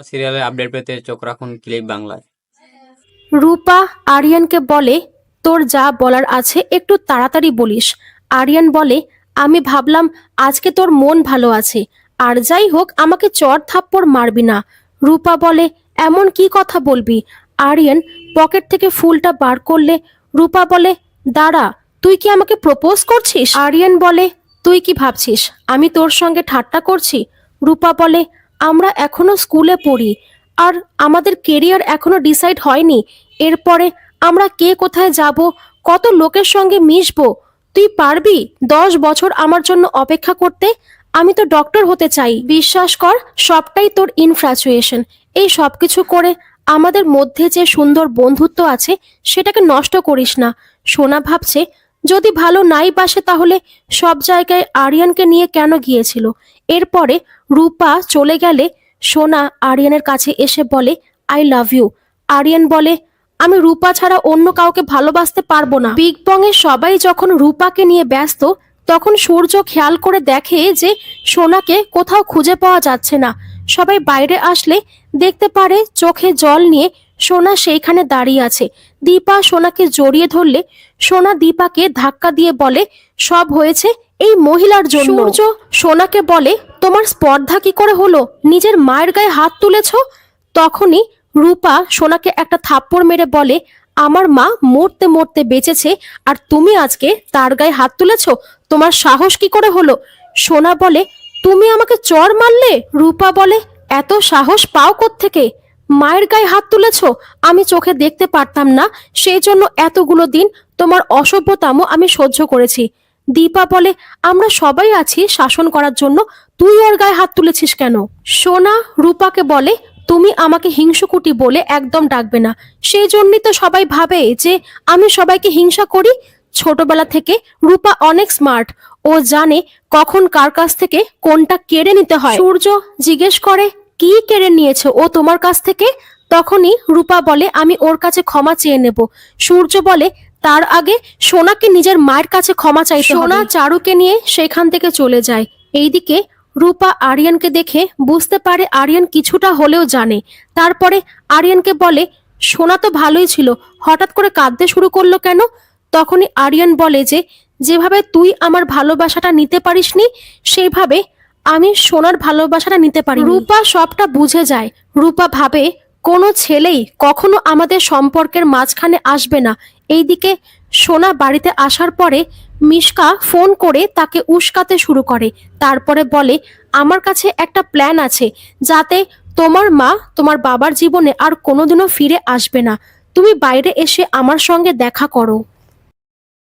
সিরিয়ালের আপডেট পেতে চোখ রাখুন ক্লিক বাংলায়। রূপা আরিয়ানকে বলে, তোর যা বলার আছে একটু তাড়াতাড়ি বলিস। আরিয়ান বলে, আমি ভাবলাম আজকে তোর মন ভালো আছে, আর যাই হোক আমাকে চড় থাপ্পড় মারবি না। রূপা বলে, এমন কি কথা বলবি? আরিয়ান পকেট থেকে ফুলটা বার করলে রূপা বলে, দাঁড়া, তুই কি আমাকে প্রপোজ করছিস? আরিয়ান বলে, তুই কি ভাবছিস আমি তোর সঙ্গে ঠাট্টা করছি? রূপা বলে, আমরা এখনো স্কুলে পড়ি, আর আমাদের কেরিয়ার এখনো ডিসাইড হয়নি। এরপরে আমরা কে কোথায় যাব, কত লোকের সঙ্গে মিশবো। তুই পারবি 10 বছর আমার জন্য অপেক্ষা করতে? আমি তো ডক্টর হতে চাই। বিশ্বাস কর, সবটাই তোর ইনফ্যাচুয়েশন। এই সব কিছু করে আমাদের মধ্যে যে সুন্দর বন্ধুত্ব আছে সেটাকে নষ্ট করিস না। সোনা ভাবছে, যদি ভালো নাই বাসে তাহলে সব জায়গায় আরিয়ানকে নিয়ে কেন গিয়েছিল? এরপরে রূপা চলে গেলে সোনা আরিয়ানের কাছে এসে বলে, আই লাভ ইউ। আরিয়ান বলে, আমি রূপা ছাড়া অন্য কাউকে ভালোবাসতে পারবো না। বিগ বং এ সবাই যখন রূপাকে নিয়ে ব্যস্ত, তখন সূর্য খেয়াল করে দেখে যে সোনাকে কোথাও খুঁজে পাওয়া যাচ্ছে না। সবাই বাইরে আসলে দেখতে পারে চোখে জল নিয়ে সোনা সেইখানে দাঁড়িয়ে আছে। দীপা সোনাকে জড়িয়ে ধরলে সোনা দীপাকে ধাক্কা দিয়ে বলে, সব হয়েছে এই মহিলার জন্য। সূর্য সোনাকে বলে, তোমার স্পর্ধা কি করে হলো? নিজের মায়ের গায়ে হাত তুলেছো। তখনই রূপা সোনাকে একটা থাপ্পড় মেরে বলে, আমার মা মরতে মরতে বেঁচেছে, আর তুমি আজকে তার গায়ে হাত তুলেছো? তোমার সাহস কি করে হলো? সোনা বলে, তুমি আমাকে চড় মারলে? রূপা বলে, এত সাহস পাও কোত্থেকে? মায়ের গায়ে হাত তুলেছো? আমি চোখে দেখতে পারতাম না, সেই জন্য এতগুলো দিন তোমার অসভ্যতামো আমি সহ্য করেছি। দীপা বলে, আমরা সবাই আছি শাসন করার জন্য, তুই ওর গায়ে হাত তুলেছিস কেন? সোনা রূপাকে বলে, তুমি আমাকে হিংসুকুটি বলে একদম ডাকবে না। সেই জন্যই তো সবাই ভাবে যে আমি সবাইকে হিংসা করি। ছোটবেলা থেকে রূপা অনেক স্মার্ট, ও জানে কখন কার কাছ থেকে কোনটা কেড়ে নিতে হয়। সূর্য জিজ্ঞেস করে, কি কেড়ে নিয়েছে ও তোমার কাছ থেকে? তখনই রূপা বলে, আমি ওর কাছে ক্ষমা চেয়ে নেব। সূর্য বলে, তার আগে সোনাকে নিজের মায়ের কাছে ক্ষমা চাইতে হবে। সোনা চারুকে নিয়ে সেখান থেকে চলে যায়। এইদিকে রূপা আরিয়ানকে দেখে বুঝতে পারে আরিয়ান কিছুটা হলেও জানে। তারপরে আরিয়ানকে বলে, সোনা তো ভালোই ছিল, হঠাৎ করে কাঁদতে শুরু করলো কেন? তখনই আরিয়ান বলে যে, যেভাবে তুই আমার ভালোবাসাটা নিতে পারিসনি, সেইভাবে আমি সোনার ভালোবাসাটা নিতে পারি। রূপা সবটা বুঝে যায়। রূপা ভাবে, কোনো ছেলেই কখনো আমাদের সম্পর্কের মাঝখানে আসবে না। এইদিকে সোনা বাড়িতে আসার পরে মিশকা ফোন করে তাকে উস্কাতে শুরু করে। তারপরে বলে, আমার কাছে একটা প্ল্যান আছে, যাতে তোমার মা তোমার বাবার জীবনে আর কোনোদিনও ফিরে আসবে না। তুমি বাইরে এসে আমার সঙ্গে দেখা করো।